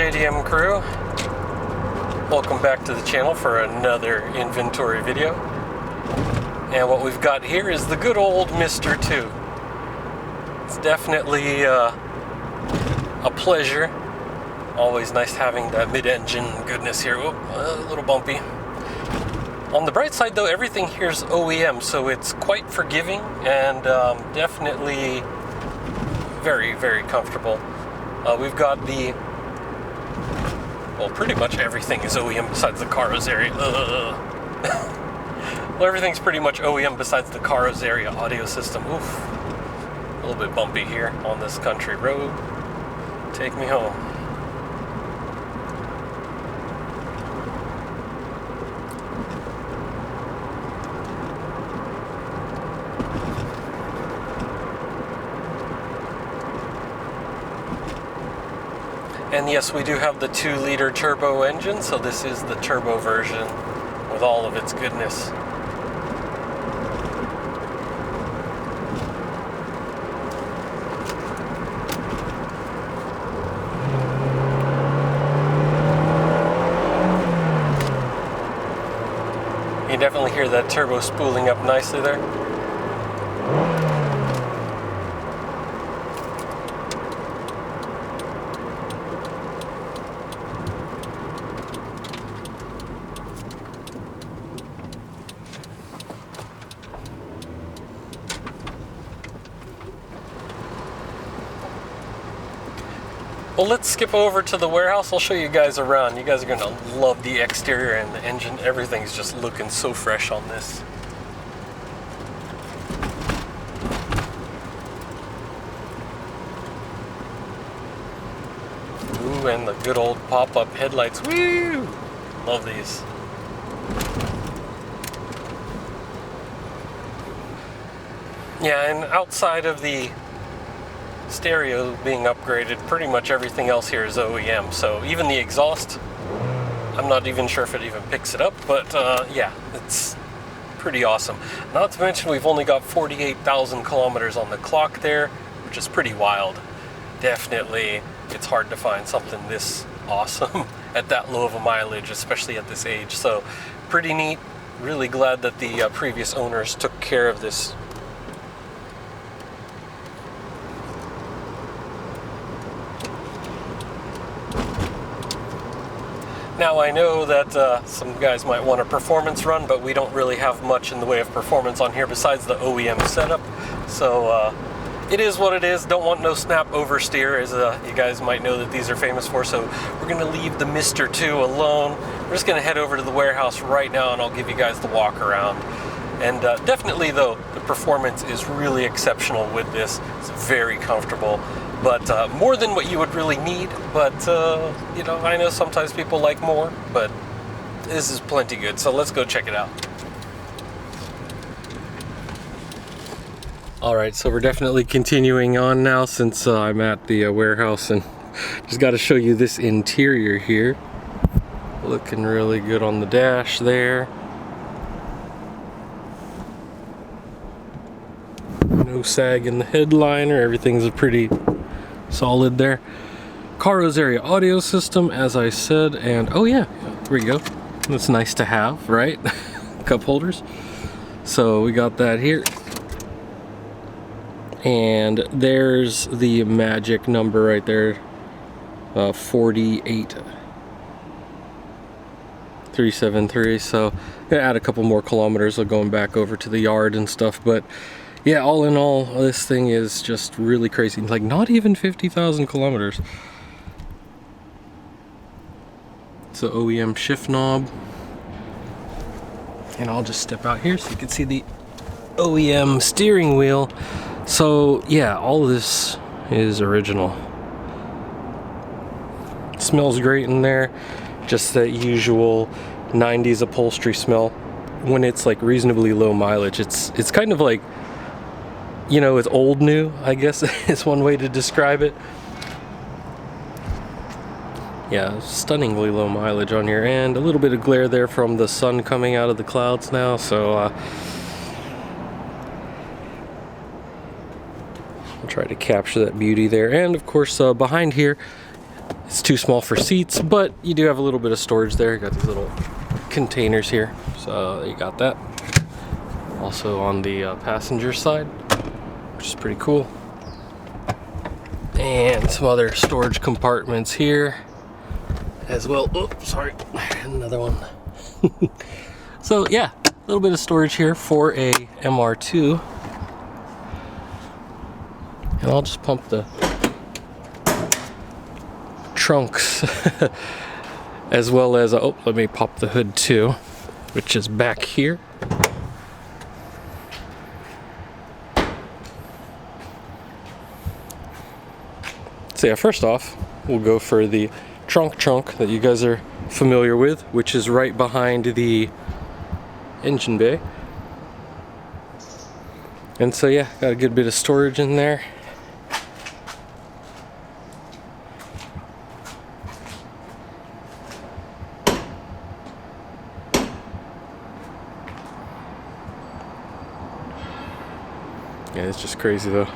JDM crew. Welcome back to the channel for another inventory video. And what we've got here is the good old Mr. 2. It's definitely a pleasure. Always nice having that mid-engine goodness here. Whoop, a little bumpy. On the bright side though, everything here is OEM, so it's quite forgiving and definitely very, very comfortable. We've got the, well, pretty much everything is OEM besides the carrosseria. Well, everything's pretty much OEM besides the carrosseria audio system. Oof. A little bit bumpy here on this country road. Take me home. And yes, we do have the 2-liter turbo engine, so this is the turbo version with all of its goodness. You can definitely hear that turbo spooling up nicely there. Well, let's skip over to the warehouse. I'll show you guys around. You guys are gonna love the exterior and the engine. Everything's just looking so fresh on this. Ooh, and the good old pop-up headlights. Woo! Love these. Yeah, and outside of the stereo being upgraded, pretty much everything else here is OEM, so even the exhaust, I'm not even sure if it even picks it up, but yeah, it's pretty awesome. Not to mention we've only got 48,000 kilometers on the clock there, which is pretty wild. Definitely, it's hard to find something this awesome at that low of a mileage, especially at this age, so pretty neat. Really glad that the previous owners took care of this. Now I know that some guys might want a performance run, but we don't really have much in the way of performance on here besides the OEM setup. So it is what it is. Don't want no snap oversteer, as you guys might know that these are famous for. So we're gonna leave the Mr. 2 alone. We're just gonna head over to the warehouse right now and I'll give you guys the walk around. And definitely though, the performance is really exceptional with this. It's very comfortable. But more than what you would really need, but you know, I know sometimes people like more, but this is plenty good, so let's go check it out. Alright, so we're definitely continuing on now since I'm at the warehouse, and just got to show you this interior here. Looking really good on the dash there. No sag in the headliner, everything's pretty solid there. Carrosseria audio system, as I said, and oh yeah, there we go. That's nice to have, right? Cup holders. So we got that here. And there's the magic number right there, 48373. So I'm gonna add a couple more kilometers of going back over to the yard and stuff, but yeah, all in all, this thing is just really crazy. Like, not even 50,000 kilometers. It's an OEM shift knob. And I'll just step out here so you can see the OEM steering wheel. So, yeah, all of this is original. It smells great in there. Just that usual 90s upholstery smell. When it's like reasonably low mileage, it's kind of like, you know, it's old new, I guess is one way to describe it. Yeah, stunningly low mileage on here, and a little bit of glare there from the sun coming out of the clouds now, so I'll try to capture that beauty there. And of course, behind here, It's too small for seats, but you do have a little bit of storage there. You got these little containers here, so you got that. Also on the passenger side, which is pretty cool. And some other storage compartments here as well. Oh, sorry, another one. So yeah, a little bit of storage here for a MR2. And I'll just pump the trunks as well as, oh, let me pop the hood too, which is back here. So yeah, first off, we'll go for the trunk that you guys are familiar with, which is right behind the engine bay. And so yeah, got a good bit of storage in there. Yeah, it's just crazy though.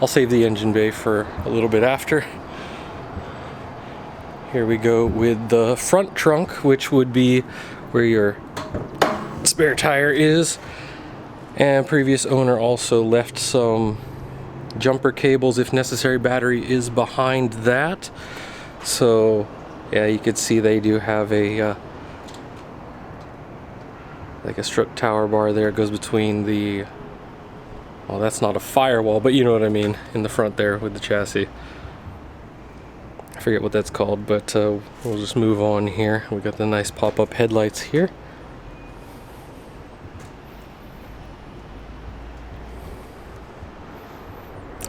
I'll save the engine bay for a little bit after. Here we go with the front trunk, which would be where your spare tire is. And previous owner also left some jumper cables if necessary. Battery is behind that. So yeah, you could see they do have a like a strut tower bar there. It goes between the, well, that's not a firewall, but you know what I mean, in the front there with the chassis. I forget what that's called, but we'll just move on here. We got the nice pop-up headlights here.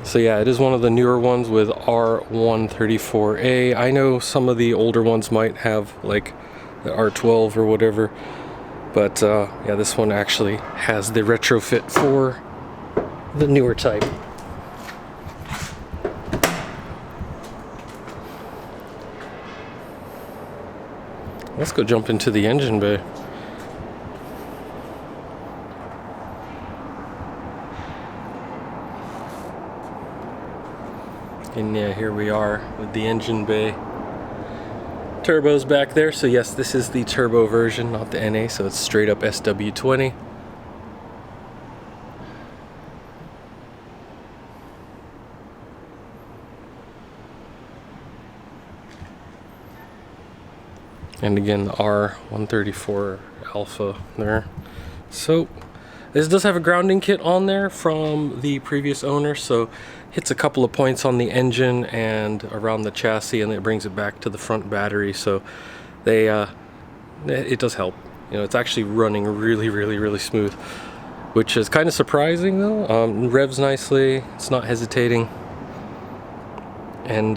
So yeah, it is one of the newer ones with R134A. I know some of the older ones might have like the R12 or whatever, but yeah, this one actually has the retrofit for the newer type. Let's go jump into the engine bay. And yeah, here we are with the engine bay. Turbo's back there, so yes, this is the turbo version, not the NA, so it's straight up SW20. And again, the R134 Alpha there. So this does have a grounding kit on there from the previous owner, so hits a couple of points on the engine and around the chassis, and it brings it back to the front battery. So they it does help. You know, it's actually running really smooth, which is kind of surprising though. Revs nicely, it's not hesitating, and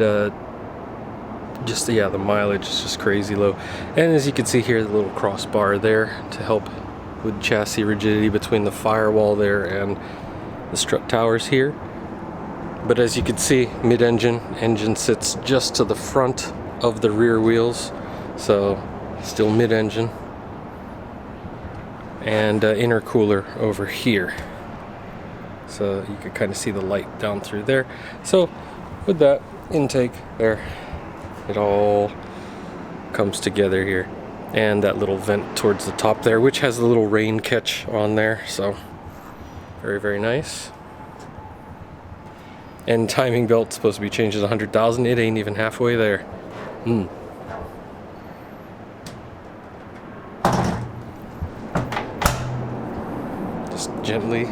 just yeah, the mileage is just crazy low. And as you can see here, the little crossbar there to help with chassis rigidity between the firewall there and the strut towers here. But as you can see, mid-engine, engine sits just to the front of the rear wheels, so still mid-engine. And intercooler over here, so you can kind of see the light down through there. So with that intake there, it all comes together here. And that little vent towards the top there, which has a little rain catch on there, so very nice. And timing belt's supposed to be changed at 100,000. It ain't even halfway there. Just gently.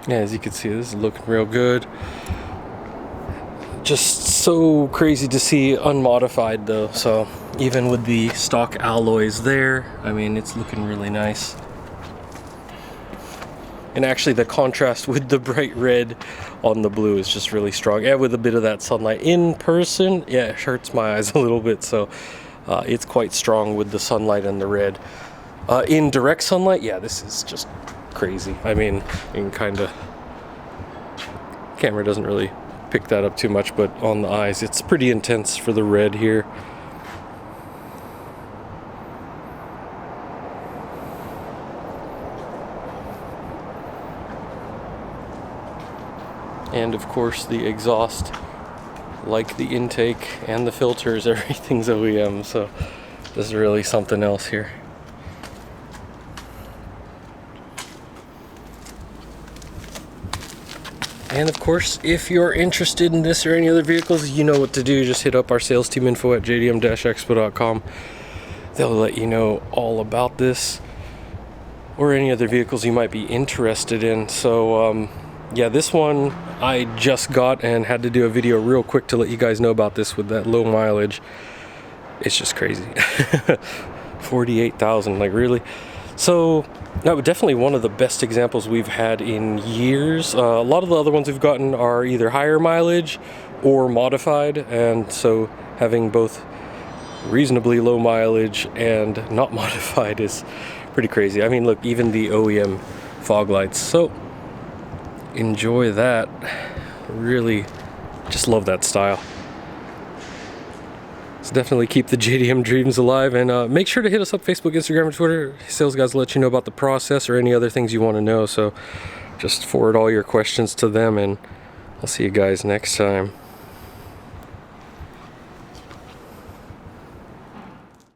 Yeah, as you can see, this is looking real good. Just so crazy to see unmodified though, so even with the stock alloys there, I mean, it's looking really nice. And actually the contrast with the bright red on the blue is just really strong. Yeah, with a bit of that sunlight in person, yeah, it hurts my eyes a little bit, so it's quite strong with the sunlight and the red. In direct sunlight, yeah, this is just crazy. I mean, you can kind of Camera doesn't really pick that up too much, but on the eyes it's pretty intense for the red here. And of course the exhaust, like the intake and the filters, everything's OEM, so this is really something else here. And of course, if you're interested in this or any other vehicles, you know what to do. Just hit up our sales team info at jdm-expo.com. They'll let you know all about this or any other vehicles you might be interested in. So yeah, this one I just got and had to do a video real quick to let you guys know about this with that low mileage. It's just crazy. 48,000, like really? So that was definitely one of the best examples we've had in years. A lot of the other ones we've gotten are either higher mileage or modified, and so having both reasonably low mileage and not modified is pretty crazy. I mean, look, even the OEM fog lights. So enjoy that. Really just love that style. So definitely keep the JDM dreams alive, and make sure to hit us up Facebook, Instagram, and Twitter. Sales guys will let you know about the process or any other things you want to know. So just forward all your questions to them, and I'll see you guys next time.